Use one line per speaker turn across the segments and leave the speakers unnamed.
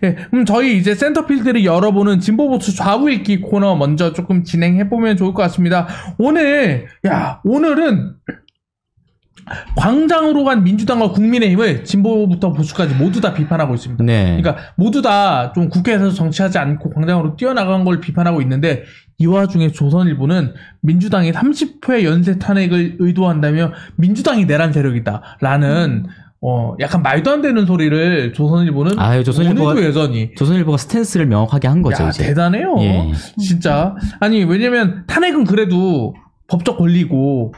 예, 그럼 저희 이제 센터필드를 열어보는 진보보수 좌우 읽기 코너 먼저 조금 진행해보면 좋을 것 같습니다. 오늘은 광장으로 간 민주당과 국민의힘을 진보부터 보수까지 모두 다 비판하고 있습니다.
네.
그러니까 모두 다 좀 국회에서 정치하지 않고 광장으로 뛰어나간 걸 비판하고 있는데 이 와중에 조선일보는 민주당이 30회 연쇄 탄핵을 의도한다며 민주당이 내란 세력이다라는 약간 말도 안 되는 소리를 조선일보는 오늘도 여전히
조선일보가 스탠스를 명확하게 한 거죠. 이제.
대단해요. 예. 진짜. 아니 왜냐면 탄핵은 그래도 법적 권리고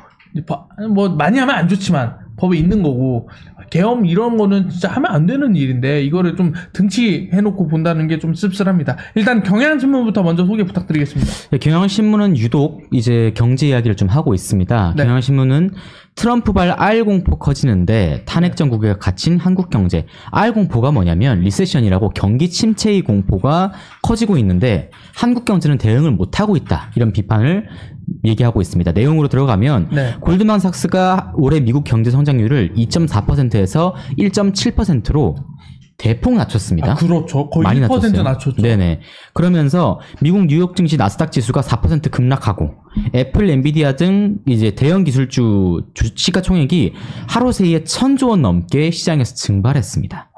뭐 많이 하면 안 좋지만 법에 있는 거고 계엄 이런 거는 진짜 하면 안 되는 일인데 이거를 좀 등치해놓고 본다는 게 좀 씁쓸합니다. 일단 경향신문부터 먼저 소개 부탁드리겠습니다.
네, 경향신문은 유독 이제 경제 이야기를 좀 하고 있습니다. 네. 경향신문은 트럼프발 R 공포 커지는데 탄핵 정국에 갇힌 한국 경제. R 공포가 뭐냐면 리세션이라고 경기 침체의 공포가 커지고 있는데 한국 경제는 대응을 못하고 있다. 이런 비판을 얘기하고 있습니다. 내용으로 들어가면 골드만삭스가 올해 미국 경제 성장률을 2.4%에서 1.7%로 대폭 낮췄습니다.
그렇죠. 거의
많이
1% 낮췄죠.
네네. 그러면서 미국 뉴욕 증시 나스닥 지수가 4% 급락하고 애플, 엔비디아 등 이제 대형 기술주 시가총액이 하루 새에 1,000조 원 넘게 시장에서 증발했습니다.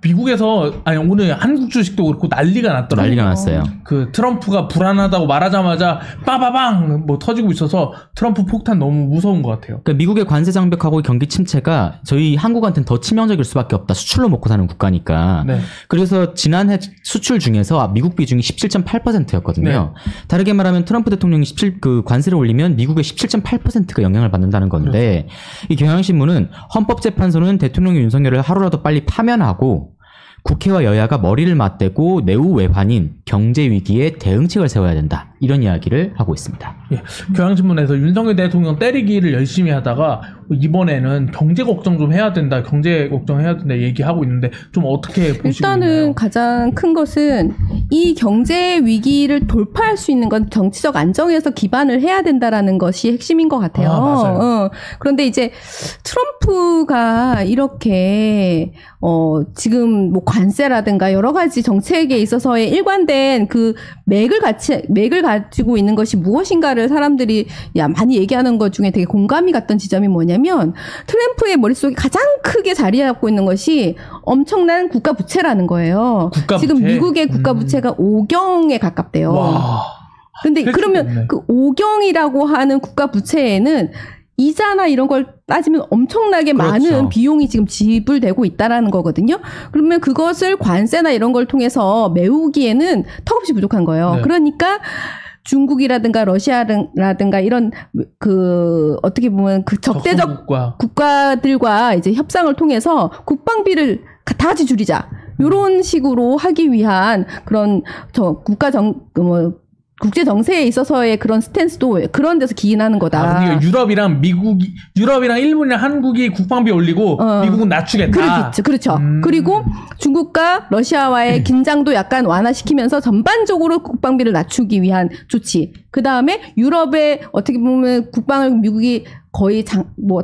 미국에서 오늘 한국 주식도 그렇고 난리가 났더라고요.
난리가 났어요.
그 트럼프가 불안하다고 말하자마자 빠바방 뭐 터지고 있어서 트럼프 폭탄 너무 무서운 것 같아요.
그러니까 미국의 관세 장벽하고 경기 침체가 저희 한국한테는 더 치명적일 수밖에 없다. 수출로 먹고 사는 국가니까. 네. 그래서 지난해 수출 중에서 미국 비중이 17.8%였거든요. 네. 다르게 말하면 트럼프 대통령이 그 관세를 올리면 미국의 17.8%가 영향을 받는다는 건데 이 경향신문은 헌법재판소는 대통령 윤석열을 하루라도 빨리 파면하고 국회와 여야가 머리를 맞대고 내후 외환인 경제 위기에 대응책을 세워야 된다. 이런 이야기를 하고 있습니다.
예, 경향신문에서 윤석열 대통령 때리기를 열심히 하다가 이번에는 경제 걱정 좀 해야 된다. 경제 걱정해야 된다 얘기하고 있는데 좀 어떻게 보시고
일단은
있나요?
가장 큰 것은 이 경제 위기를 돌파할 수 있는 건 정치적 안정에서 기반을 해야 된다라는 것이 핵심인 것 같아요.
맞아요.
그런데 이제 트럼프가 이렇게 지금 뭐 관세라든가 여러 가지 정책에 있어서의 일관된 그 맥을 가지고 있는 것이 무엇인가를 사람들이 많이 얘기하는 것 중에 되게 공감이 갔던 지점이 뭐냐면 트럼프의 머릿속에 가장 크게 자리 잡고 있는 것이 엄청난 국가 부채라는 거예요. 지금 미국의 국가 부채가 5경에 가깝대요. 그런데 그러면 그 5경이라고 하는 국가 부채에는 이자나 이런 걸 따지면 엄청나게 많은 비용이 지금 지불되고 있다라는 거거든요. 그러면 그것을 관세나 이런 걸 통해서 메우기에는 턱없이 부족한 거예요. 네. 그러니까 중국이라든가 러시아라든가 이런 그 어떻게 보면 그 적대적 국가들과 이제 협상을 통해서 국방비를 다 같이 줄이자. 이런 식으로 하기 위한 그런 국제 정세에 있어서의 그런 스탠스도 그런 데서 기인하는 거다.
그러니까 유럽이랑 일본이랑 한국이 국방비 올리고 미국은 낮추겠다.
그렇죠. 그리고 중국과 러시아와의 긴장도 약간 완화시키면서 전반적으로 국방비를 낮추기 위한 조치. 그 다음에 유럽에 어떻게 보면 국방을 미국이 거의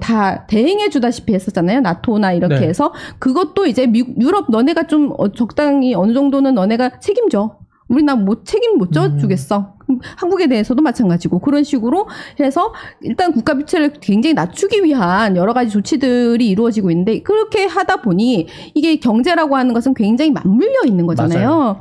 다 대행해 주다시피 했었잖아요. 나토나 이렇게 해서 그것도 이제 유럽 너네가 좀 적당히 어느 정도는 너네가 책임져. 우리 나 책임 못 져주겠어. 한국에 대해서도 마찬가지고 그런 식으로 해서 일단 국가 부채를 굉장히 낮추기 위한 여러 가지 조치들이 이루어지고 있는데 그렇게 하다 보니 이게 경제라고 하는 것은 굉장히 맞물려 있는 거잖아요. 맞아요.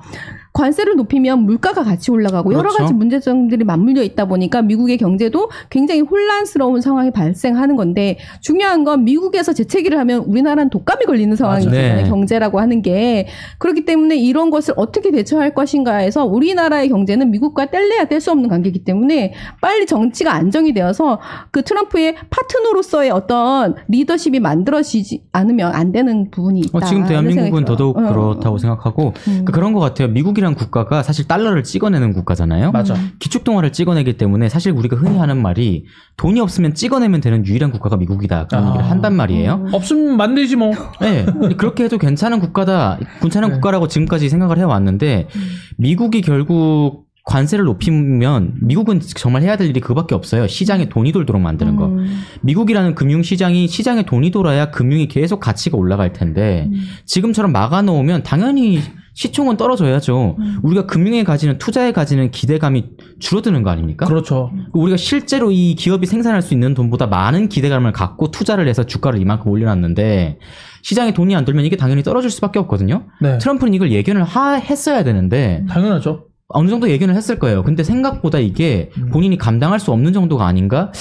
관세를 높이면 물가가 같이 올라가고 여러 가지 문제점들이 맞물려 있다 보니까 미국의 경제도 굉장히 혼란스러운 상황이 발생하는 건데 중요한 건 미국에서 재채기를 하면 우리나라는 독감이 걸리는 상황이잖아요. 경제라고 하는 게. 그렇기 때문에 이런 것을 어떻게 대처할 것인가에서 우리나라의 경제는 미국과 뗄래야 뗄 수 없는 관계이기 때문에 빨리 정치가 안정이 되어서 그 트럼프의 파트너로서의 어떤 리더십이 만들어지지 않으면 안 되는 부분이 있다.
지금 대한민국은 더더욱 그렇다고 생각하고 그런 것 같아요. 미국이란 국가가 사실 달러를 찍어내는 국가잖아요.
맞아.
기축통화를 찍어내기 때문에 사실 우리가 흔히 하는 말이 돈이 없으면 찍어내면 되는 유일한 국가가 미국이다. 그런 얘기를 한단 말이에요.
없으면 만들지 뭐.
네. 그렇게 해도 괜찮은 국가다. 괜찮은 국가라고 지금까지 생각을 해왔는데 미국이 결국 관세를 높이면 미국은 정말 해야 될 일이 그거밖에 없어요. 시장에 돈이 돌도록 만드는 거. 미국이라는 금융시장이 시장에 돈이 돌아야 금융이 계속 가치가 올라갈 텐데 지금처럼 막아놓으면 당연히 시총은 떨어져야죠. 우리가 금융에 가지는 투자에 가지는 기대감이 줄어드는 거 아닙니까?
그렇죠.
우리가 실제로 이 기업이 생산할 수 있는 돈보다 많은 기대감을 갖고 투자를 해서 주가를 이만큼 올려놨는데 시장에 돈이 안 돌면 이게 당연히 떨어질 수밖에 없거든요.
네.
트럼프는 이걸 예견을 했어야 되는데
당연하죠.
어느 정도 예견을 했을 거예요. 근데 생각보다 이게 본인이 감당할 수 없는 정도가 아닌가?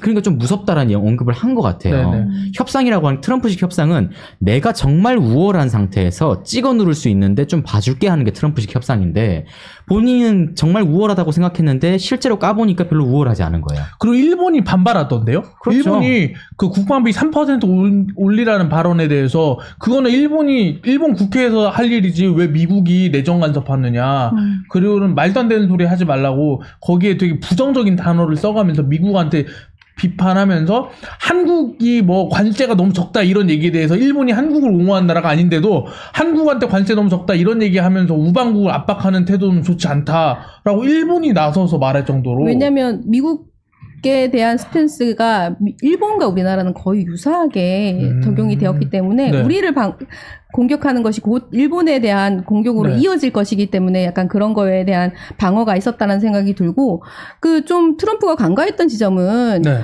그러니까 좀 무섭다라는 언급을 한 것 같아요.
네네.
협상이라고 하는 트럼프식 협상은 내가 정말 우월한 상태에서 찍어 누를 수 있는데 좀 봐줄게 하는 게 트럼프식 협상인데 본인은 정말 우월하다고 생각했는데 실제로 까보니까 별로 우월하지 않은 거예요.
그리고 일본이 반발하던데요?
그렇죠.
일본이 그 국방비 3% 올리라는 발언에 대해서 그거는 일본 국회에서 할 일이지 왜 미국이 내정 간섭하느냐. 그리고는 말도 안 되는 소리 하지 말라고 거기에 되게 부정적인 단어를 써가면서 미국한테 비판하면서 한국이 뭐 관세가 너무 적다 이런 얘기에 대해서 일본이 한국을 옹호한 나라가 아닌데도 한국한테 관세 너무 적다 이런 얘기하면서 우방국을 압박하는 태도는 좋지 않다라고 일본이 나서서 말할 정도로.
왜냐하면 미국에 대한 스탠스가 일본과 우리나라는 거의 유사하게 적용이 되었기 때문에
네.
우리를 공격하는 것이 곧 일본에 대한 공격으로
네.
이어질 것이기 때문에 약간 그런 거에 대한 방어가 있었다는 생각이 들고 좀 트럼프가 간과했던 지점은
네.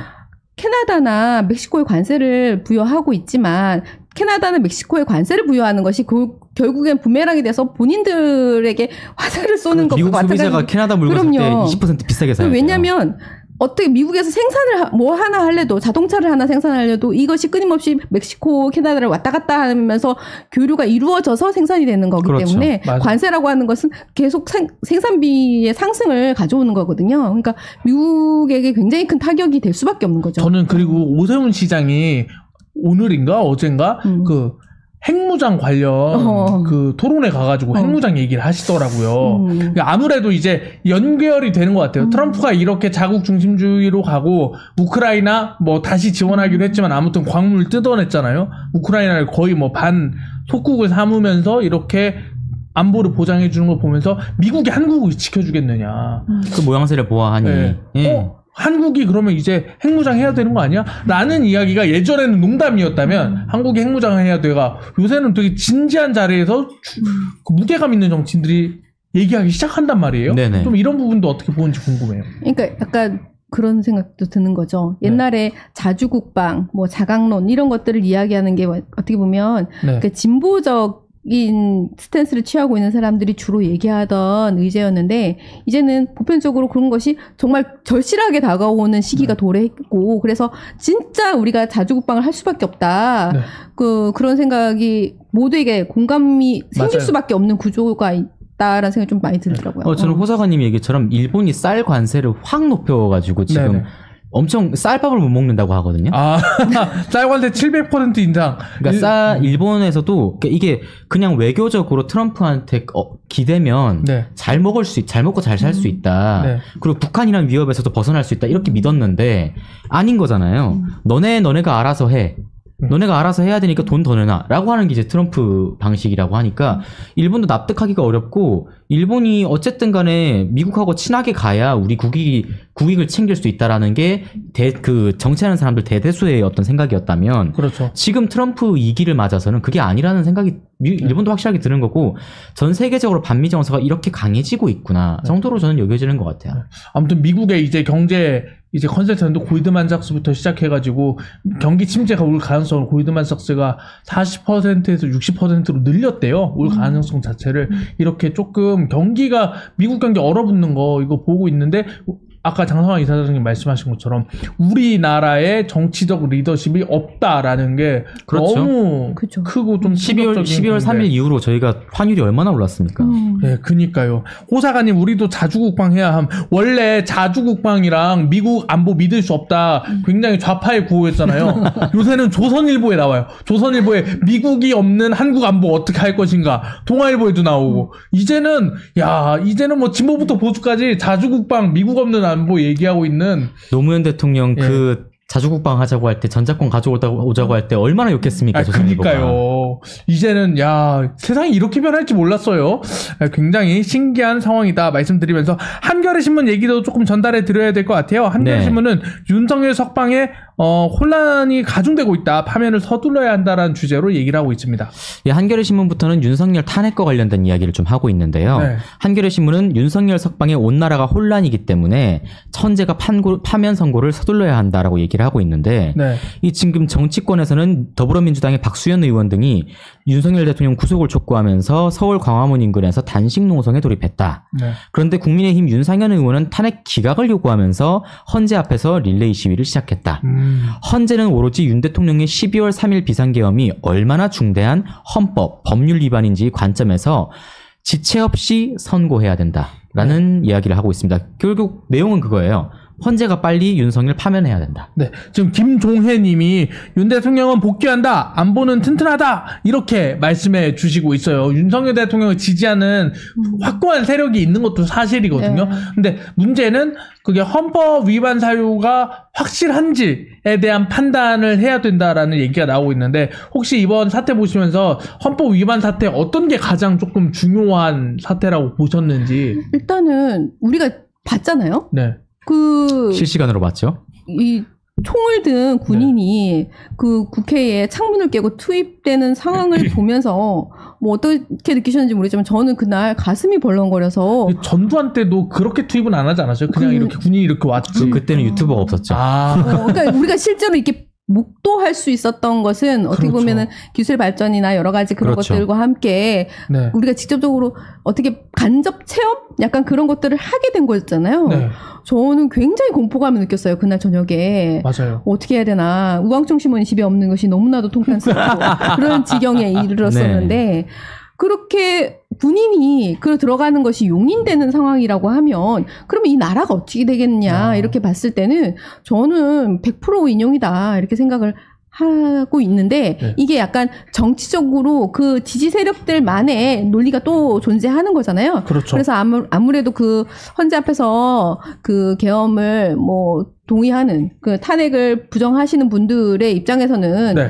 캐나다나 멕시코에 관세를 부여하고 있지만 캐나다나 멕시코에 관세를 부여하는 것이 결국엔 부메랑이 돼서 본인들에게 화살을 쏘는 것과
미국 소비자가
마찬가지로.
캐나다 물건 살 때
그럼요.
20% 비싸게 사요.
왜냐하면 어떻게 미국에서 생산을 뭐 하나 할래도 자동차를 하나 생산하려도 이것이 끊임없이 멕시코, 캐나다를 왔다 갔다 하면서 교류가 이루어져서 생산이 되는 거기
그렇죠.
때문에
맞아요.
관세라고 하는 것은 계속 생산비의 상승을 가져오는 거거든요. 그러니까 미국에게 굉장히 큰 타격이 될 수밖에 없는 거죠.
저는 그리고 오세훈 시장이 오늘인가 어젠가 그 핵무장 관련 그 토론회 가가지고 핵무장 얘기를 하시더라고요. 그러니까 아무래도 이제 연결이 되는 것 같아요. 트럼프가 이렇게 자국 중심주의로 가고 우크라이나 뭐 다시 지원하기로 했지만 아무튼 광물 뜯어냈잖아요. 우크라이나를 거의 뭐 반 속국을 삼으면서 이렇게 안보를 보장해 주는 걸 보면서 미국이 한국을 지켜주겠느냐.
그 모양새를 보아하니.
네.
예.
한국이 그러면 이제 핵무장 해야 되는 거 아니야? 라는 이야기가 예전에는 농담이었다면 한국이 핵무장을 해야 돼가 요새는 되게 진지한 자리에서 그 무게감 있는 정치인들이 얘기하기 시작한단 말이에요.
네네.
좀 이런 부분도 어떻게 보는지 궁금해요.
그러니까 약간 그런 생각도 드는 거죠. 옛날에 자주국방, 뭐 자강론 이런 것들을 이야기하는 게 어떻게 보면
네.
그 진보적인 스탠스를 취하고 있는 사람들이 주로 얘기하던 의제였는데 이제는 보편적으로 그런 것이 정말 절실하게 다가오는 시기가 도래했고 그래서 진짜 우리가 자주국방을 할 수밖에 없다.
네.
그런 생각이 모두에게 공감이 생길
맞아요.
수밖에 없는 구조가 있다라는 생각이 좀 많이 들더라고요.
저는 호사관님 얘기처럼 일본이 쌀 관세를 확 높여가지고 지금
네네.
엄청 쌀밥을 못 먹는다고 하거든요.
쌀관세 700% 인상.
그러니까 일본에서도 이게 그냥 외교적으로 트럼프한테 기대면
네.
잘 먹고 잘 살 수 있다.
네.
그리고 북한이란 위협에서도 벗어날 수 있다. 이렇게 믿었는데 아닌 거잖아요. 너네가 알아서 해. 너네가 알아서 해야 되니까 돈 더 내놔 라고 하는 게 이제 트럼프 방식이라고 하니까 일본도 납득하기가 어렵고 일본이 어쨌든 간에 미국하고 친하게 가야 우리 국익을 챙길 수 있다라는 게 그 정치하는 사람들 대다수의 어떤 생각이었다면
그렇죠.
지금 트럼프 2기를 맞아서는 그게 아니라는 생각이 일본도 확실하게 드는 거고 전 세계적으로 반미 정서가 이렇게 강해지고 있구나 정도로 저는 여겨지는 것 같아요.
아무튼 미국의 이제 경제 이제 컨설턴트 고이드만삭스부터 시작해가지고 경기 침체가 올 가능성을 고이드만삭스가 40%에서 60%로 늘렸대요. 올 가능성 자체를 이렇게 조금 경기가 미국 경기 얼어붙는 거 이거 보고 있는데 아까 장성환 이사장님 말씀하신 것처럼 우리나라의 정치적 리더십이 없다라는 게
그렇죠.
너무
그렇죠.
크고 좀
12월 3일
건데.
이후로 저희가 환율이 얼마나 올랐습니까?
네, 그니까요. 호사가님, 우리도 자주국방 해야 함. 원래 자주국방이랑 미국 안보 믿을 수 없다. 굉장히 좌파의 구호였잖아요. 요새는 조선일보에 나와요. 조선일보에 미국이 없는 한국 안보 어떻게 할 것인가. 동아일보에도 나오고. 이제는 뭐 진보부터 보수까지 자주국방, 미국 없는 안보 얘기하고 있는.
노무현 대통령 그 자주국방 하자고 할 때 전자권 가져오자고 할 때 얼마나 욕했습니까? 조선일보가.
그니까요. 그러게요. 이제는 세상이 이렇게 변할지 몰랐어요. 굉장히 신기한 상황이다 말씀드리면서 한겨레 신문 얘기도 조금 전달해 드려야 될 것 같아요. 한겨레
네.
신문은 윤석열 석방에 혼란이 가중되고 있다. 파면을 서둘러야 한다라는 주제로 얘기를 하고 있습니다.
예, 한겨레 신문부터는 윤석열 탄핵과 관련된 이야기를 좀 하고 있는데요.
네.
한겨레 신문은 윤석열 석방에 온 나라가 혼란이기 때문에 헌재가 파면 선고를 서둘러야 한다라고 얘기를 하고 있는데
네.
이 지금 정치권에서는 더불어민주당의 박수현 의원 등이 윤석열 대통령 구속을 촉구하면서 서울 광화문 인근에서 단식 농성에 돌입했다.
네.
그런데 국민의힘 윤상현 의원은 탄핵 기각을 요구하면서 헌재 앞에서 릴레이 시위를 시작했다. 헌재는 오로지 윤 대통령의 12월 3일 비상계엄이 얼마나 중대한 헌법, 법률 위반인지 관점에서 지체 없이 선고해야 된다라는 이야기를 하고 있습니다. 결국 내용은 그거예요. 헌재가 빨리 윤석열 파면해야 된다.
네, 지금 김종혜 님이 윤 대통령은 복귀한다. 안보는 튼튼하다. 이렇게 말씀해 주시고 있어요. 윤석열 대통령을 지지하는 확고한 세력이 있는 것도 사실이거든요.
네.
근데 문제는 그게 헌법 위반 사유가 확실한지에 대한 판단을 해야 된다라는 얘기가 나오고 있는데 혹시 이번 사태 보시면서 헌법 위반 사태 어떤 게 가장 조금 중요한 사태라고 보셨는지.
일단은 우리가 봤잖아요.
네.
실시간으로 봤죠.
이 총을 든 군인이 그 국회에 창문을 깨고 투입되는 상황을 보면서 뭐 어떻게 느끼셨는지 모르지만 저는 그날 가슴이 벌렁거려서
전두환 때도 그렇게 투입은 안 하지 않았어요? 그냥 이렇게 군인이 이렇게 왔지.
그때는 유튜버가 없었죠.
그러니까 우리가 실제로 이렇게 목도할 수 있었던 것은 어떻게
그렇죠.
보면은 기술 발전이나 여러 가지 그런
그렇죠.
것들과 함께
네.
우리가 직접적으로 어떻게 간접 체험? 약간 그런 것들을 하게 된 거였잖아요.
네.
저는 굉장히 공포감을 느꼈어요. 그날 저녁에.
맞아요.
어떻게 해야 되나. 우왕총 신문이 집에 없는 것이 너무나도 통탄스럽고 그런 지경에 이르렀었는데 그렇게 군인이 들어가는 것이 용인되는 상황이라고 하면 그러면 이 나라가 어떻게 되겠냐 이렇게 봤을 때는 저는 100% 인용이다 이렇게 생각을 하고 있는데
네.
이게 약간 정치적으로 그 지지 세력들만의 논리가 또 존재하는 거잖아요.
그렇죠.
그래서 아무래도 그 헌재 앞에서 그 계엄을 뭐 동의하는 그 탄핵을 부정하시는 분들의 입장에서는
네.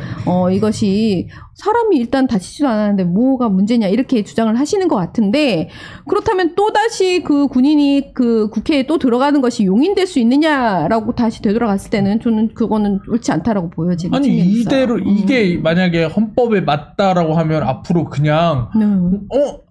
이것이 사람이 일단 다치지도 않았는데 뭐가 문제냐 이렇게 주장을 하시는 것 같은데 그렇다면 또다시 그 군인이 그 국회에 또 들어가는 것이 용인될 수 있느냐라고 다시 되돌아갔을 때는 저는 그거는 옳지 않다라고 보여지는
아니
측면이 있어요.
이대로 이게 만약에 헌법에 맞다라고 하면 앞으로 그냥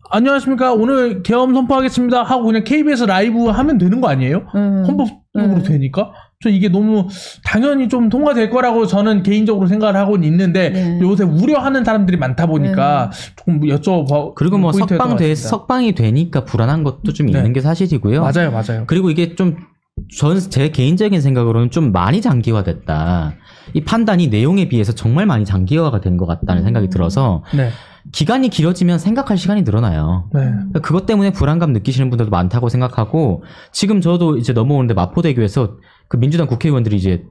안녕하십니까 오늘 계엄 선포하겠습니다 하고 그냥 KBS 라이브 하면 되는 거 아니에요? 헌법적으로 되니까 저 이게 너무 당연히 좀 통과될 거라고 저는 개인적으로 생각을 하고는 있는데 요새 우려하는 사람들이 많다 보니까 조금 여쭤봐.
그리고 뭐 석방이 되니까 불안한 것도 좀 있는 게 사실이고요.
맞아요.
그리고 이게 좀 제 개인적인 생각으로는 좀 많이 장기화됐다. 이 판단이 내용에 비해서 정말 많이 장기화가 된 것 같다는 생각이 들어서 기간이 길어지면 생각할 시간이 늘어나요. 그것 때문에 불안감 느끼시는 분들도 많다고 생각하고 지금 저도 이제 넘어오는데 마포대교에서 그 민주당 국회의원들이 이제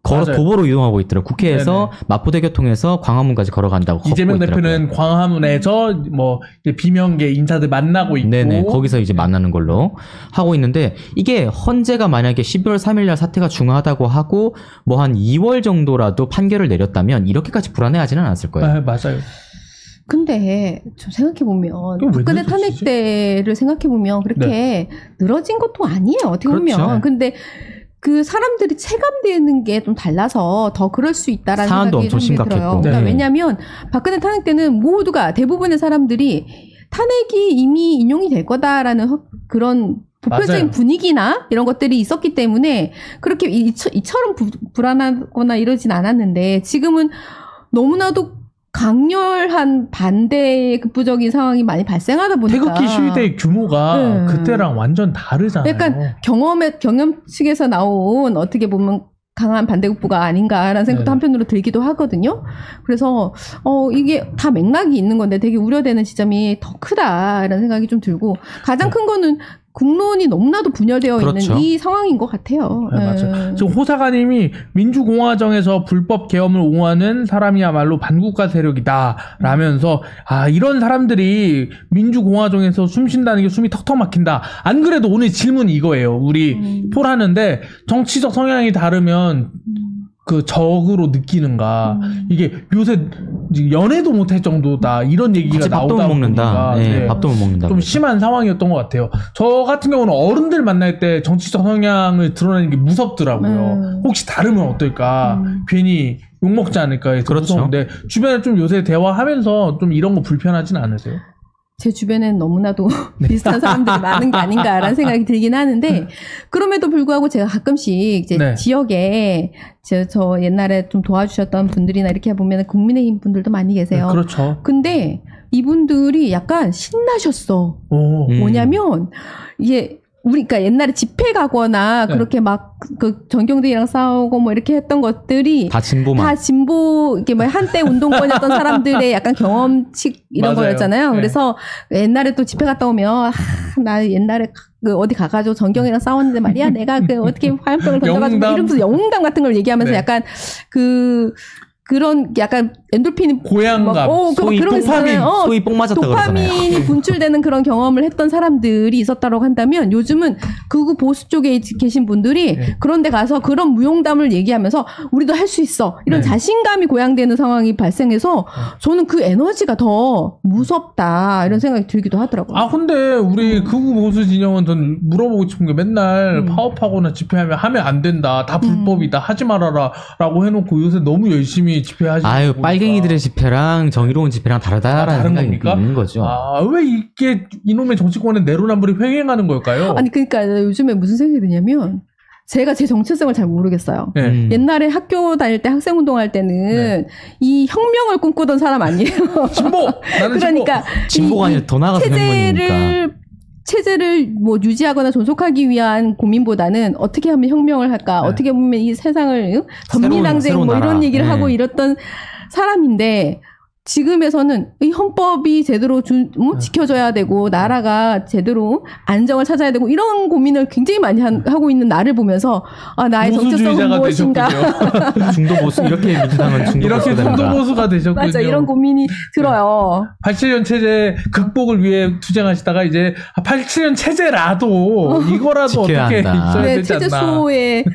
도보로 이동하고 있더라고요. 국회에서 마포대교 통해서 광화문까지 걸어간다고 걷고
이재명
있더라고요.
대표는 광화문에서 뭐 비명계 인사들 만나고 있고
네네 거기서 이제 만나는 걸로 하고 있는데 이게 헌재가 만약에 12월 3일날 사태가 중요하다고 하고 뭐 한 2월 정도라도 판결을 내렸다면 이렇게까지 불안해하지는 않았을 거예요.
맞아요.
근데 좀 생각해보면 박근혜 탄핵 때를 생각해보면 그렇게 늘어진 것도 아니에요. 어떻게 보면. 근데 그 사람들이 체감되는 게 좀 달라서 더 그럴 수 있다라는
사안도
생각이
엄청 심각했고.
그러니까 왜냐하면 박근혜 탄핵 때는 모두가 대부분의 사람들이 탄핵이 이미 인용이 될 거다라는 그런 보편적인 분위기나 이런 것들이 있었기 때문에 그렇게 이처럼 불안하거나 이러진 않았는데 지금은 너무나도 강렬한 반대의 극부적인 상황이 많이 발생하다 보니까
태극기 시위대의 규모가 그때랑 완전 다르잖아요.
약간 경험칙에서 나온 어떻게 보면 강한 반대급부가 아닌가라는 생각도 한편으로 들기도 하거든요. 그래서 이게 다 맥락이 있는 건데 되게 우려되는 지점이 더 크다라는 생각이 좀 들고 가장 큰 거는 국론이 너무나도 분열되어 있는 이 상황인 것 같아요.
맞아요. 지금 호사가님이 민주공화정에서 불법 계엄을 옹호하는 사람이야말로 반국가 세력이다 라면서 이런 사람들이 민주공화정에서 숨 쉰다는 게 숨이 턱턱 막힌다. 안 그래도 오늘 질문이 이거예요. 우리 폴하는데 정치적 성향이 다르면 그 적으로 느끼는가. 이게 요새 연애도 못할 정도다. 이런 얘기가 나오다 보니까
네, 밥도 못 먹는다.
좀 심한 상황이었던 것 같아요. 저 같은 경우는 어른들 만날 때 정치적 성향을 드러내는 게 무섭더라고요. 혹시 다르면 어떨까. 괜히 욕먹지 않을까 해서
그렇죠.
무서운데 주변에 좀 요새 대화하면서 좀 이런 거 불편하진 않으세요?
제 주변엔 너무나도 비슷한 사람들이 많은 게 아닌가라는 생각이 들긴 하는데, 그럼에도 불구하고 제가 가끔씩 이제 지역에 저 옛날에 좀 도와주셨던 분들이나 이렇게 보면 국민의힘 분들도 많이 계세요.
그렇죠.
근데 이분들이 약간 신나셨어. 뭐냐면 이게 우리가 옛날에 집회 가거나 그렇게 막 그 전경대랑 싸우고 뭐 이렇게 했던 것들이 다 진보 이게 뭐 한때 운동권이었던 사람들의 약간 경험칙 이런 거였잖아요. 그래서 옛날에 또 집회 갔다 오면 나 옛날에 그 어디 가가지고 전경이랑 싸웠는데 말이야 내가 그 어떻게 화염병을 던져가지고 이러면서 영웅담 같은 걸 얘기하면서 약간 그런 약간 엔돌핀이
고향감,
소위 도파민, 소위 뽕 맞았다 그러잖아요.
도파민이 분출되는 그런 경험을 했던 사람들이 있었다고 한다면 요즘은 극우 보수 쪽에 계신 분들이 그런데 가서 그런 무용담을 얘기하면서 우리도 할 수 있어 이런 자신감이 고양되는 상황이 발생해서 저는 그 에너지가 더 무섭다 이런 생각이 들기도 하더라고요.
아 근데 우리 극우 보수 진영은 전 물어보고 싶은 게 맨날 파업하거나 집회하면 안 된다, 다 불법이다, 하지 말아라라고 해놓고 요새 너무 열심히 집회하시는
아유 빨갱이들의 집회랑 정의로운 집회랑 다르다라는 생각이 있는 거죠.
아 왜 이게 이놈의 정치권의 내로남불이 횡행하는 걸까요?
아니 그러니까 요즘에 무슨 생각이 드냐면 제가 제 정체성을 잘 모르겠어요. 옛날에 학교 다닐 때 학생운동할 때는 이 혁명을 꿈꾸던 사람 아니에요.
진보! 나는
그러니까
진보가 아니라 더 나아가서 혁명이니까.
체제를 뭐 유지하거나 존속하기 위한 고민보다는 어떻게 하면 혁명을 할까, 어떻게 보면 이 세상을 전민항쟁 뭐 이런 얘기를 하고 이랬던 사람인데 지금에서는 이 헌법이 제대로 지켜져야 되고 나라가 제대로 안정을 찾아야 되고 이런 고민을 굉장히 많이 하고 있는 나를 보면서 아 나의 정체성은 무엇인가.
중도 보수 이렇게 민주당은
중도 보수가 되셨군요.
맞아 이런 고민이 들어요.
87년 체제 극복을 위해 투쟁하시다가 이제 87년 체제라도 이거라도 어떻게 있어야 되지 않나.
체제 수호에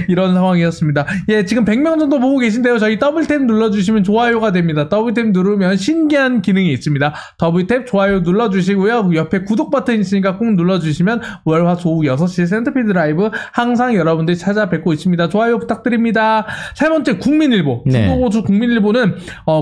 이런 상황이었습니다. 예, 지금 100명 정도 보고 계신데요. 저희 더블탭 눌러주시면 좋아요가 됩니다. 더블탭 누르면 신기한 기능이 있습니다. 더블탭 좋아요 눌러주시고요. 옆에 구독 버튼 있으니까 꼭 눌러주시면 월, 화, 수, 오후 6시에 센터피드 라이브 항상 여러분들이 찾아뵙고 있습니다. 좋아요 부탁드립니다. 세 번째 국민일보. 중도보수 국민일보는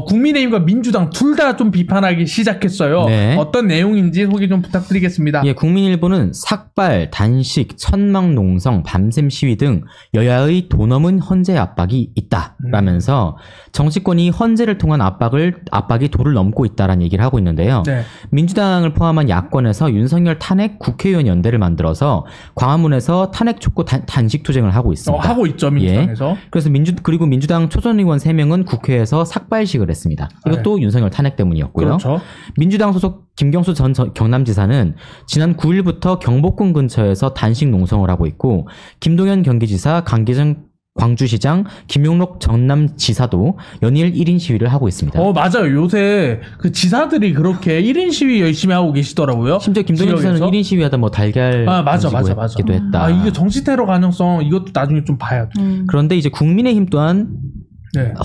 국민의힘과 민주당 둘 다 좀 비판하기 시작했어요. 어떤 내용인지 소개 좀 부탁드리겠습니다.
예, 국민일보는 삭발, 단식, 천막 농성, 밤샘 시위 등 여야의 도 넘은 헌재 압박이 있다라면서 정치권이 헌재를 통한 압박이 도를 넘고 있다라는 얘기를 하고 있는데요. 민주당을 포함한 야권에서 윤석열 탄핵 국회의원 연대를 만들어서 광화문에서 탄핵 촉구 단식 투쟁을 하고 있습니다.
하고 있죠, 민주당에서.
예. 그래서 그리고 민주당 초선 의원 3명은 국회에서 삭발식을 했습니다. 이것도 윤석열 탄핵 때문이었고요.
그렇죠.
민주당 소속 김경수 전 경남지사는 지난 9일부터 경복궁 근처에서 단식 농성을 하고 있고 김동연 경기지사, 강기정 광주시장, 김용록 전남지사도 연일 1인 시위를 하고 있습니다.
맞아요. 요새 그 지사들이 그렇게 1인 시위 열심히 하고 계시더라고요.
심지어 김동연 지사는 1인 시위하다 뭐 달걀
맞아.
기도 했다.
이게 정치 테러 가능성 이것도 나중에 좀 봐야 돼.
그런데 이제 국민의힘 또한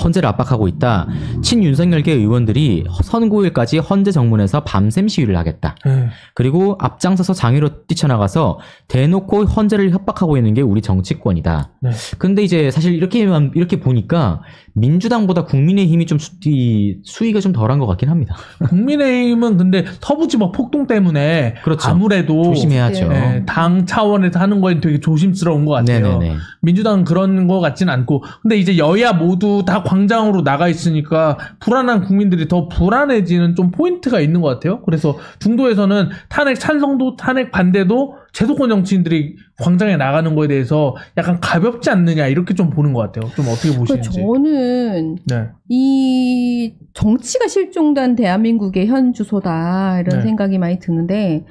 헌재를 압박하고 있다. 친윤석열계 의원들이 선고일까지 헌재 정문에서 밤샘 시위를 하겠다. 그리고 앞장서서 장애로 뛰쳐나가서 대놓고 헌재를 협박하고 있는 게 우리 정치권이다. 근데 이제 사실 이렇게 보니까 민주당보다 국민의힘이 좀 수위가 좀 덜한 것 같긴 합니다.
국민의힘은 근데 서부지법 폭동 때문에
그렇죠.
아무래도
조심해야죠.
당 차원에서 하는 거에 되게 조심스러운 것 같아요. 민주당은 그런 것 같진 않고, 근데 이제 여야 모두 다 광장으로 나가 있으니까 불안한 국민들이 더 불안해지는 좀 포인트가 있는 것 같아요. 그래서 중도에서는 탄핵 찬성도 탄핵 반대도 제도권 정치인들이 광장에 나가는 거에 대해서 약간 가볍지 않느냐 이렇게 좀 보는 것 같아요. 좀 어떻게 보시는지.
저는 이 정치가 실종된 대한민국의 현 주소다 이런 생각이 많이 드는데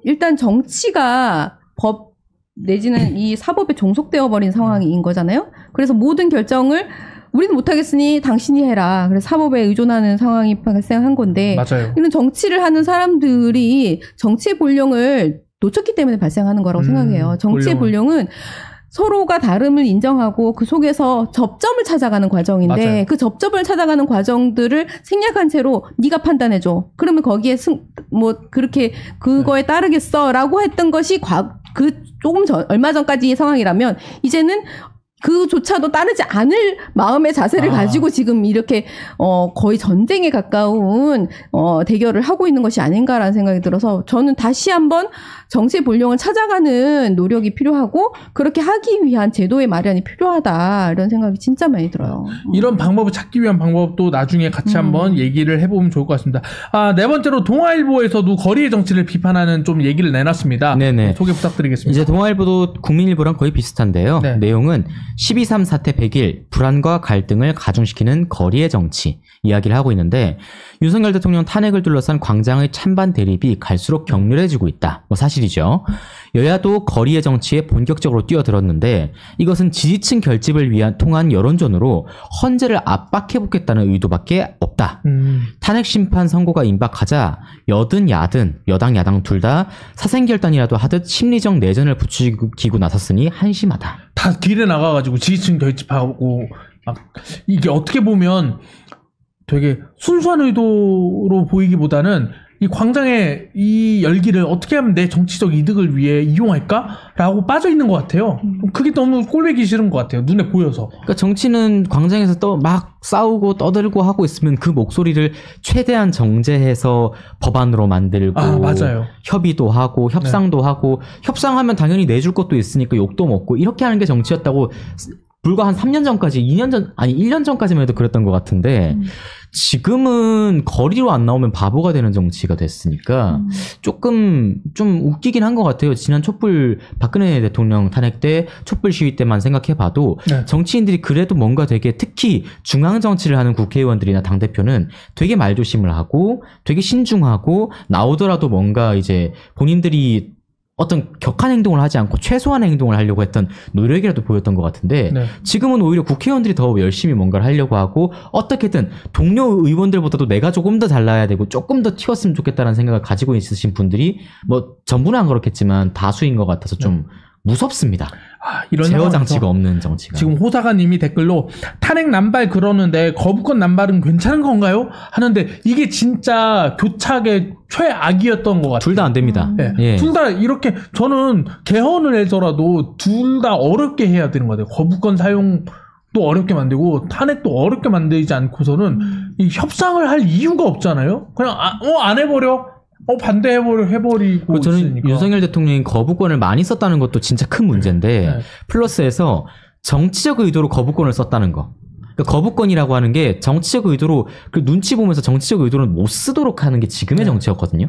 일단 정치가 법 내지는 이 사법에 종속되어 버린 상황인 거잖아요. 그래서 모든 결정을 우리는 못하겠으니 당신이 해라. 그래서 사법에 의존하는 상황이 발생한 건데
맞아요.
이런 정치를 하는 사람들이 정치의 본령을 놓쳤기 때문에 발생하는 거라고 생각해요. 정치의 본령은 서로가 다름을 인정하고 그 속에서 접점을 찾아가는 과정인데
맞아요.
그 접점을 찾아가는 과정들을 생략한 채로 네가 판단해줘. 그러면 거기에 그렇게 그거에 따르겠어라고 했던 것이 얼마 전까지의 상황이라면 이제는 그조차도 따르지 않을 마음의 자세를 가지고 지금 이렇게 거의 전쟁에 가까운 대결을 하고 있는 것이 아닌가라는 생각이 들어서 저는 다시 한번 정치의 본령을 찾아가는 노력이 필요하고 그렇게 하기 위한 제도의 마련이 필요하다 이런 생각이 진짜 많이 들어요.
이런 방법을 찾기 위한 방법도 나중에 같이 한번 얘기를 해보면 좋을 것 같습니다. 네 번째로 동아일보에서도 거리의 정치를 비판하는 좀 얘기를 내놨습니다.
네네.
소개 부탁드리겠습니다.
이제 동아일보도 국민일보랑 거의 비슷한데요.
네.
내용은 12.3 사태 100일 불안과 갈등을 가중시키는 거리의 정치 이야기를 하고 있는데 윤석열 대통령 탄핵을 둘러싼 광장의 찬반 대립이 갈수록 격렬해지고 있다. 사실이죠. 여야도 거리의 정치에 본격적으로 뛰어들었는데 이것은 지지층 결집을 통한 여론전으로 헌재를 압박해보겠다는 의도밖에 없다. 탄핵 심판 선고가 임박하자 여든 야든 여당 야당 둘 다 사생결단이라도 하듯 심리적 내전을 부추기고 나섰으니 한심하다.
다 길에 나가가지고 지지층 결집하고 이게 어떻게 보면 되게 순수한 의도로 보이기보다는 이 광장의 이 열기를 어떻게 하면 내 정치적 이득을 위해 이용할까라고 빠져 있는 것 같아요. 그게 너무 꼴보기 싫은 것 같아요. 눈에 보여서.
그러니까 정치는 광장에서 막 싸우고 떠들고 하고 있으면 그 목소리를 최대한 정제해서 법안으로 만들고
맞아요.
협의도 하고 협상도 하고 협상하면 당연히 내줄 것도 있으니까 욕도 먹고 이렇게 하는 게 정치였다고 불과 한 3년 전까지 1년 전까지만 해도 그랬던 것 같은데 지금은 거리로 안 나오면 바보가 되는 정치가 됐으니까 조금 좀 웃기긴 한 것 같아요. 지난 촛불 박근혜 대통령 탄핵 때 촛불 시위 때만 생각해봐도 정치인들이 그래도 뭔가 되게 특히 중앙 정치를 하는 국회의원들이나 당대표는 되게 말조심을 하고 되게 신중하고 나오더라도 뭔가 이제 본인들이 어떤 격한 행동을 하지 않고 최소한의 행동을 하려고 했던 노력이라도 보였던 것 같은데 지금은 오히려 국회의원들이 더 열심히 뭔가를 하려고 하고 어떻게든 동료 의원들보다도 내가 조금 더 잘나야 되고 조금 더 튀었으면 좋겠다는 생각을 가지고 있으신 분들이 뭐 전부는 안 그렇겠지만 다수인 것 같아서 좀 무섭습니다.
이런
제어 장치가 없는 정치가.
지금 호사가님이 댓글로 탄핵 남발 그러는데 거부권 남발은 괜찮은 건가요? 하는데 이게 진짜 교착의 최악이었던 것 같아요.
둘 다 안 됩니다.
둘 다 이렇게 저는 개헌을 해서라도 둘 다 어렵게 해야 되는 것 같아요. 거부권 사용도 어렵게 만들고 탄핵도 어렵게 만들지 않고서는 이 협상을 할 이유가 없잖아요. 그냥 안 해버려. 해버리고
저는
있으니까.
윤석열 대통령이 거부권을 많이 썼다는 것도 진짜 큰 문제인데 플러스해서 정치적 의도로 거부권을 썼다는 거. 그러니까 거부권이라고 하는 게 정치적 의도로 그 눈치 보면서 정치적 의도는 못 쓰도록 하는 게 지금의 정치였거든요.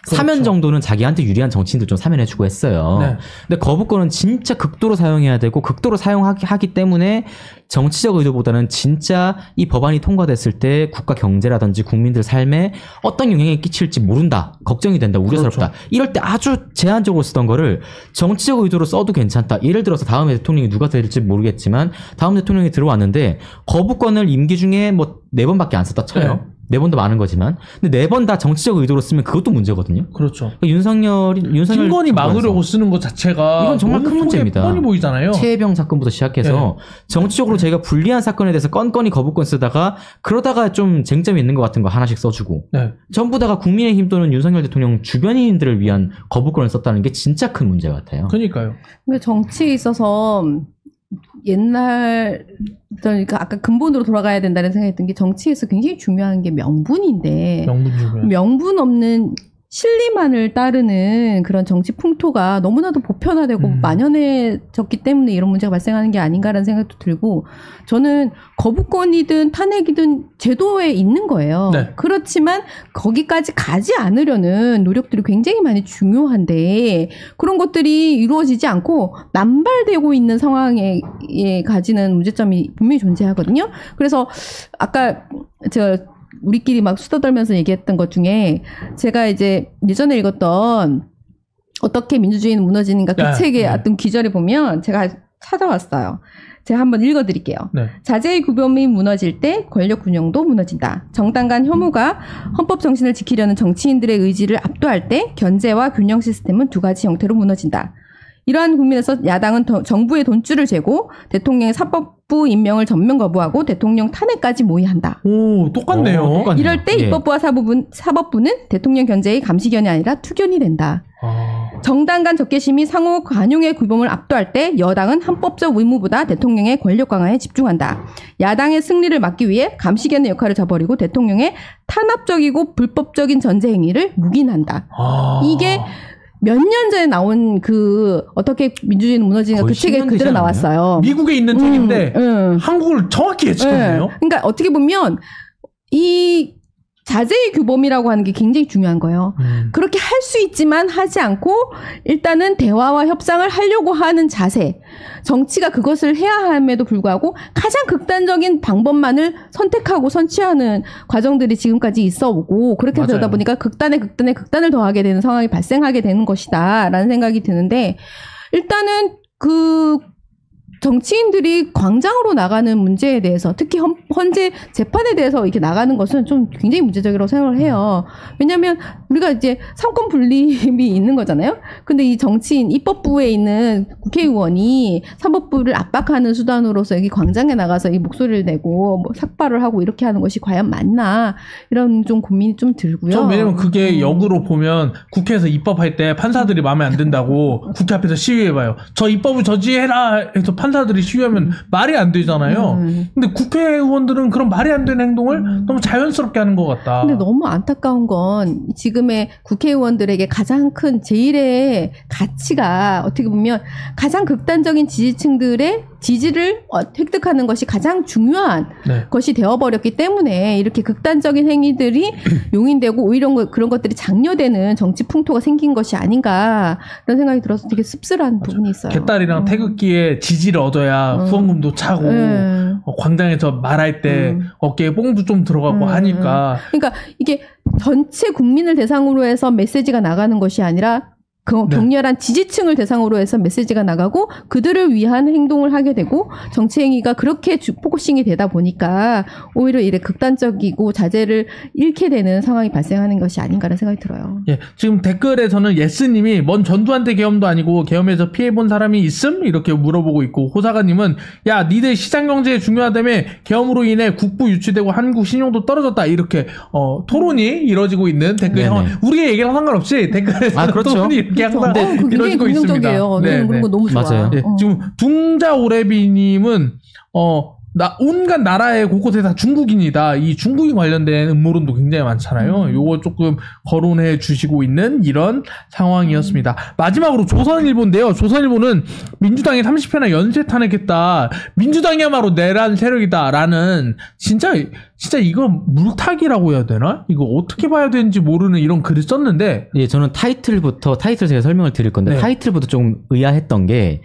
사면 정도는 자기한테 유리한 정치인들 좀 사면해주고 했어요. 근데 거부권은 진짜 극도로 사용해야 되고 극도로 사용하기 때문에 정치적 의도보다는 진짜 이 법안이 통과됐을 때 국가 경제라든지 국민들 삶에 어떤 영향이 끼칠지 모른다. 걱정이 된다. 우려스럽다. 이럴 때 아주 제한적으로 쓰던 거를 정치적 의도로 써도 괜찮다. 예를 들어서 다음에 대통령이 누가 될지 모르겠지만 다음 대통령이 들어왔는데 거부권을 임기 중에 뭐 4번밖에 안 썼다 쳐요. 4번도 많은 거지만 근데 4번 다 정치적 의도로 쓰면 그것도 문제거든요.
그렇죠.
그러니까 윤석열
김건희 막으려고 쓰는 것 자체가
이건 정말 큰 문제입니다.
뻔히 보이잖아요.
최혜병 사건부터 시작해서 정치적으로 저희가 불리한 사건에 대해서 건건이 거부권 쓰다가 그러다가 좀 쟁점이 있는 것 같은 거 하나씩 써주고 전부 다가 국민의힘 또는 윤석열 대통령 주변인들을 위한 거부권을 썼다는 게 진짜 큰 문제 같아요.
그러니까요.
근데 정치에 있어서 옛날 그러니까 아까 근본으로 돌아가야 된다는 생각이 든 게 정치에서 굉장히 중요한 게 명분인데 명분 없는 실리만을 따르는 그런 정치 풍토가 너무나도 보편화되고 만연해졌기 때문에 이런 문제가 발생하는 게 아닌가라는 생각도 들고 저는 거부권이든 탄핵이든 제도에 있는 거예요. 그렇지만 거기까지 가지 않으려는 노력들이 굉장히 많이 중요한데 그런 것들이 이루어지지 않고 남발되고 있는 상황에 가지는 문제점이 분명히 존재하거든요. 그래서 아까 우리끼리 막 수다 떨면서 얘기했던 것 중에 제가 이제 예전에 읽었던 어떻게 민주주의는 무너지는가 그 책의 어떤 기절에 보면 제가 찾아왔어요. 제가 한번 읽어드릴게요. 자제의 구범이 무너질 때 권력 균형도 무너진다. 정당 간 혐오가 헌법 정신을 지키려는 정치인들의 의지를 압도할 때 견제와 균형 시스템은 두 가지 형태로 무너진다. 이러한 국면에서 야당은 정부의 돈줄을 재고 대통령의 사법부 임명을 전면 거부하고 대통령 탄핵까지 모의한다.
오, 똑같네요.
똑같네요.
이럴 때
예.
입법부와 사법부는 대통령 견제의 감시견이 아니라 투견이 된다. 정당 간 적개심이 상호 관용의 규범을 압도할 때 여당은 헌법적 의무보다 대통령의 권력 강화에 집중한다. 야당의 승리를 막기 위해 감시견의 역할을 저버리고 대통령의 탄압적이고 불법적인 전제 행위를 묵인한다. 이게 몇 년 전에 나온 그 어떻게 민주주의는 무너지는 그 책에 그대로 나왔어요.
미국에 있는 책인데 한국을 정확히 예측했네요.
그러니까 어떻게 보면 이 자제의 규범이라고 하는 게 굉장히 중요한 거예요. 그렇게 할 수 있지만 하지 않고 일단은 대화와 협상을 하려고 하는 자세. 정치가 그것을 해야 함에도 불구하고 가장 극단적인 방법만을 선택하고 선취하는 과정들이 지금까지 있어 오고 그렇게 되다 보니까 극단을 더하게 되는 상황이 발생하게 되는 것이다라는 생각이 드는데 일단은 그 정치인들이 광장으로 나가는 문제에 대해서 특히 헌재 재판에 대해서 이렇게 나가는 것은 좀 굉장히 문제적이라고 생각을 해요. 왜냐하면 우리가 이제 삼권 분립이 있는 거잖아요. 근데 이 정치인 입법부에 있는 국회의원이 사법부를 압박하는 수단으로서 여기 광장에 나가서 이 목소리를 내고 뭐 삭발을 하고 이렇게 하는 것이 과연 맞나 이런 좀 고민이 좀 들고요.
왜냐면 그게 역으로 보면 국회에서 입법할 때 판사들이 마음에 안 든다고 국회 앞에서 시위해봐요. 저 입법을 저지해라 해서 판사들이 시위하면 말이 안 되잖아요. 근데 국회의원들은 그런 말이 안 되는 행동을 너무 자연스럽게 하는 것 같다.
근데 너무 안타까운 건 지금의 국회의원들에게 가장 큰 제일의 가치가 어떻게 보면 가장 극단적인 지지층들의 지지를 획득하는 것이 가장 중요한 것이 되어버렸기 때문에 이렇게 극단적인 행위들이 용인되고 오히려 그런 것들이 장려되는 정치 풍토가 생긴 것이 아닌가 이런 생각이 들어서 되게 씁쓸한 부분이 있어요.
개딸이랑 태극기에 지지를 얻어야 후원금도 차고 광장에서 말할 때 어깨에 뽕도 좀 들어가고 하니까
그러니까 이게 전체 국민을 대상으로 해서 메시지가 나가는 것이 아니라 격렬한 지지층을 대상으로 해서 메시지가 나가고 그들을 위한 행동을 하게 되고 정치 행위가 그렇게 포커싱이 되다 보니까 오히려 이래 극단적이고 자제를 잃게 되는 상황이 발생하는 것이 아닌가라는 생각이 들어요.
예, 지금 댓글에서는 예스님이 뭔 전두환때 계엄도 아니고 계엄에서 피해본 사람이 있음? 이렇게 물어보고 있고 호사가님은 야 니들 시장경제 중요하다며 계엄으로 인해 국부 유치되고 한국 신용도 떨어졌다 이렇게 토론이 이루어지고 있는 댓글 상황. 우리의 얘기랑 상관없이 댓글에서
그렇죠.
토론이 이렇게 항상
굉장히 긍정적이에요. 저는 그런 거 너무 좋아.
맞아요.
네, 지금 둥자오래비님은 온갖 나라의 곳곳에 다 중국인이다. 이 중국인 관련된 음모론도 굉장히 많잖아요. 요거 조금 거론해 주시고 있는 이런 상황이었습니다. 마지막으로 조선일보인데요. 조선일보는 민주당이 30회나 연쇄 탄핵했다. 민주당이야말로 내란 세력이다라는 진짜 이거 물타기라고 해야 되나? 이거 어떻게 봐야 되는지 모르는 이런 글을 썼는데
예, 저는 타이틀 제가 설명을 드릴 건데 타이틀부터 좀 의아했던 게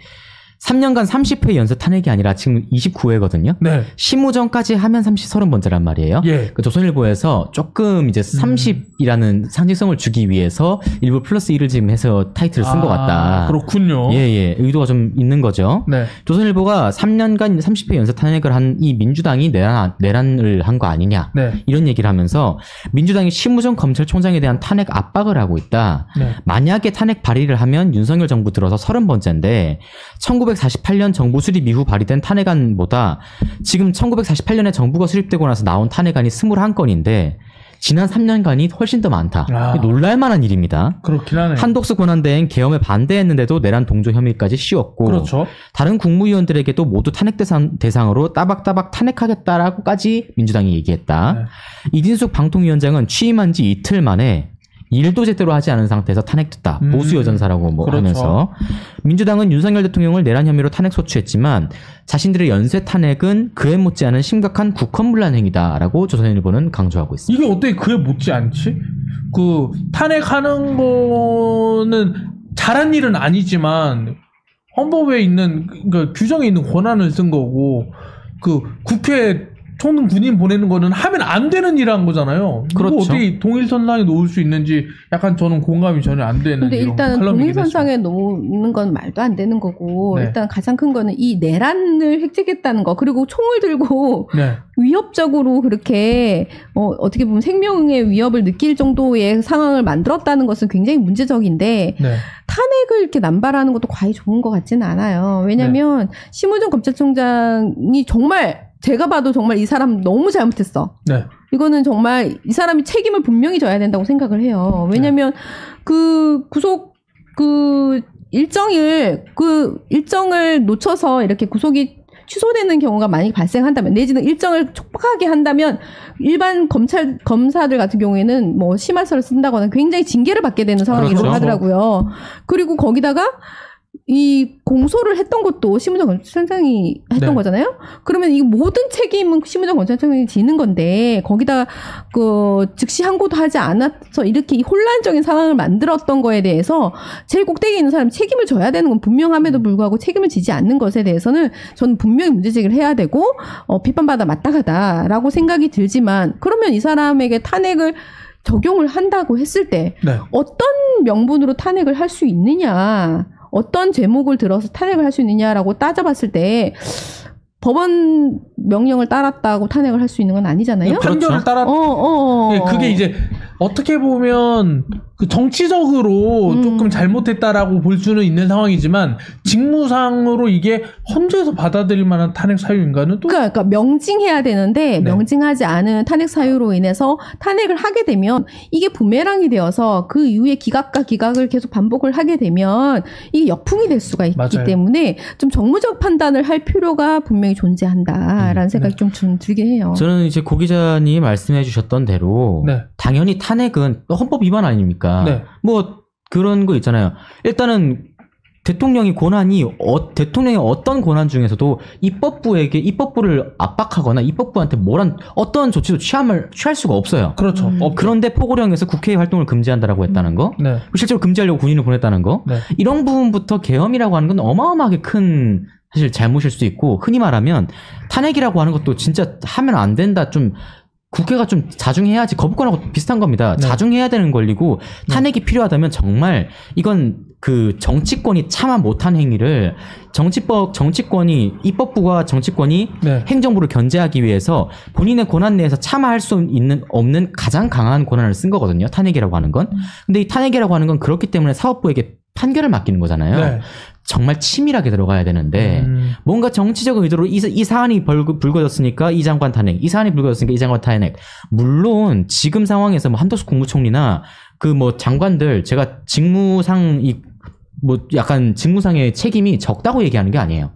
3년간 30회 연쇄 탄핵이 아니라 지금 29회거든요.
네.
심우정까지 하면 30번째란 말이에요.
예.
그 조선일보에서 조금 이제 30이라는 상징성을 주기 위해서 일부 플러스 1을 지금 해서 타이틀을 쓴 것 같다.
그렇군요.
예. 의도가 좀 있는 거죠.
네.
조선일보가 3년간 30회 연쇄 탄핵을 한 이 민주당이 내란을 한 거 아니냐.
네.
이런 얘기를 하면서 민주당이 심우정 검찰총장에 대한 탄핵 압박을 하고 있다.
네.
만약에 탄핵 발의를 하면 윤석열 정부 들어서 30번째인데 1948년 정부 수립 이후 발의된 탄핵안보다 지금 1948년에 정부가 수립되고 나서 나온 탄핵안이 21건인데 지난 3년간이 훨씬 더 많다. 놀랄만한 일입니다.
그렇긴 하네요.
한독수 권한대행 계엄에 반대했는데도 내란 동조 혐의까지 씌웠고
그렇죠.
다른 국무위원들에게도 모두 탄핵 대상으로 따박따박 탄핵하겠다라고까지 민주당이 얘기했다.
네.
이진숙 방통위원장은 취임한 지 이틀 만에 일도 제대로 하지 않은 상태에서 탄핵됐다. 보수 여전사라고
그렇죠.
하면서 민주당은 윤석열 대통령을 내란 혐의로 탄핵 소추했지만 자신들의 연쇄 탄핵은 그에 못지않은 심각한 국헌문란 행위다라고 조선일보는 강조하고 있습니다.
이게 어떻게 그에 못지않지? 그 탄핵하는 거는 잘한 일은 아니지만 헌법에 있는 그러니까 규정에 있는 권한을 쓴 거고 그 국회 총등 군인 보내는 거는 하면 안 되는 일을 한 거잖아요. 그렇죠. 어떻게 동일선상에 놓을 수 있는지 약간 저는 공감이 전혀 안 되는.
근데 일단 동일선상에 놓는 건 말도 안 되는 거고 일단 가장 큰 거는 이 내란을 획득했다는 거 그리고 총을 들고 위협적으로 그렇게 어떻게 보면 생명의 위협을 느낄 정도의 상황을 만들었다는 것은 굉장히 문제적인데 탄핵을 이렇게 남발하는 것도 과히 좋은 것 같지는 않아요. 왜냐면 심우정 검찰총장이 정말 제가 봐도 정말 이 사람 너무 잘못했어. 네. 이거는 정말 이 사람이 책임을 분명히 져야 된다고 생각을 해요. 왜냐면 그 구속 일정을 놓쳐서 이렇게 구속이 취소되는 경우가 많이 발생한다면 내지는 일정을 촉박하게 한다면 일반 검사들 같은 경우에는 뭐 심할서를 쓴다거나 굉장히 징계를 받게 되는 상황이라고 그렇죠. 하더라고요. 그리고 거기다가 이 공소를 했던 것도 심우정 검찰총장이 했던 거잖아요. 그러면 이 모든 책임은 심우정 검찰총장이 지는 건데 거기다 즉시 항고도 하지 않아서 이렇게 혼란적인 상황을 만들었던 거에 대해서 제일 꼭대기에 있는 사람이 책임을 져야 되는 건 분명함에도 불구하고 책임을 지지 않는 것에 대해서는 저는 분명히 문제제기를 해야 되고 비판받아 마땅하다라고 생각이 들지만 그러면 이 사람에게 탄핵을 적용을 한다고 했을 때 어떤 명분으로 탄핵을 할 수 있느냐, 어떤 제목을 들어서 탄핵을 할 수 있느냐라고 따져봤을 때 법원 명령을 따랐다고 탄핵을 할 수 있는 건 아니잖아요.
판결을 따랐. 그게 이제 어떻게 보면 그 정치적으로 조금 잘못했다라고 볼 수는 있는 상황이지만 직무상으로 이게 헌재에서 받아들일 만한 탄핵 사유인가는 또
그러니까 명징해야 되는데 명징하지 않은 탄핵 사유로 인해서 탄핵을 하게 되면 이게 부메랑이 되어서 그 이후에 기각과 기각을 계속 반복을 하게 되면 이게 역풍이 될 수가 있기 맞아요. 때문에 좀 정무적 판단을 할 필요가 분명히 존재한다라는 생각이 좀 들긴 해요.
저는 이제 고 기자님이 말씀해 주셨던 대로 당연히 탄핵은 헌법 위반 아닙니까? 뭐 그런 거 있잖아요. 일단은 대통령의 대통령의 어떤 권한 중에서도 입법부를 압박하거나 입법부한테 어떤 조치도 취할 수가 없어요.
그렇죠.
그런데 포고령에서 국회의 활동을 금지한다라고 했다는 거, 실제로 금지하려고 군인을 보냈다는 거, 이런 부분부터 계엄이라고 하는 건 어마어마하게 큰 사실 잘못일 수 있고 흔히 말하면 탄핵이라고 하는 것도 진짜 하면 안 된다 국회가 좀 자중해야지 거부권하고 비슷한 겁니다. 자중해야 되는 권리고 탄핵이 필요하다면 정말 이건 그 정치권이 참아 못한 행위를 정치권이 입법부와 정치권이 행정부를 견제하기 위해서 본인의 권한 내에서 참아할 수 없는 가장 강한 권한을 쓴 거거든요. 탄핵이라고 하는 건. 근데 이 탄핵이라고 하는 건 그렇기 때문에 사법부에게 판결을 맡기는 거잖아요. 정말 치밀하게 들어가야 되는데 뭔가 정치적 의도로 이 사안이 불거졌으니까 이 장관 탄핵, 이 사안이 불거졌으니까 이 장관 탄핵. 물론 지금 상황에서 뭐 한덕수 국무총리나 그 뭐 장관들 제가 약간 직무상의 책임이 적다고 얘기하는 게 아니에요.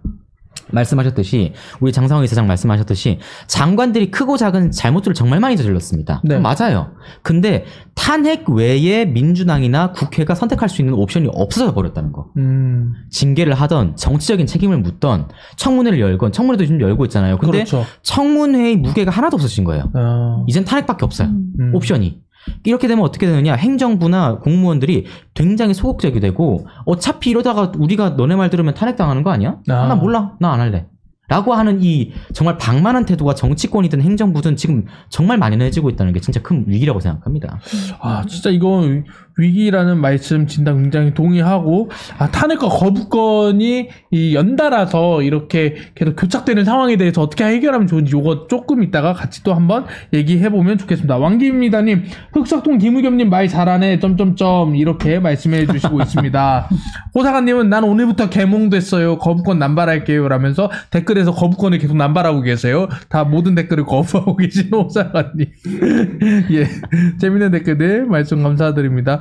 말씀하셨듯이 우리 장상호 이사장 말씀하셨듯이 장관들이 크고 작은 잘못들을 정말 많이 저질렀습니다. 맞아요. 근데 탄핵 외에 민주당이나 국회가 선택할 수 있는 옵션이 없어져 버렸다는 거. 징계를 하던 정치적인 책임을 묻던 청문회를 열건 청문회도 지금 열고 있잖아요. 근데 청문회의 무게가 하나도 없어진 거예요. 이젠 탄핵밖에 없어요. 옵션이. 이렇게 되면 어떻게 되느냐, 행정부나 공무원들이 굉장히 소극적이 되고 어차피 이러다가 우리가 너네 말 들으면 탄핵당하는 거 아니야? 나 몰라, 나 안 할래 라고 하는 이 정말 방만한 태도가 정치권이든 행정부든 지금 정말 만연해지고 있다는 게 진짜 큰 위기라고 생각합니다.
진짜 이거 위기라는 말씀 진단 굉장히 동의하고 탄핵과 거부권이 연달아서 이렇게 계속 교착되는 상황에 대해서 어떻게 해결하면 좋은지 요거 조금 이따가 같이 또 한번 얘기해보면 좋겠습니다. 왕기입니다님, 흑석동 김우겸님 말 잘하네 점점점 이렇게 말씀해 주시고 있습니다. 호사관님은 난 오늘부터 개몽됐어요. 거부권 남발할게요 라면서 댓글에서 거부권을 계속 남발하고 계세요. 다 모든 댓글을 거부하고 계신 호사관님. 예, 재밌는 댓글들 말씀 감사드립니다.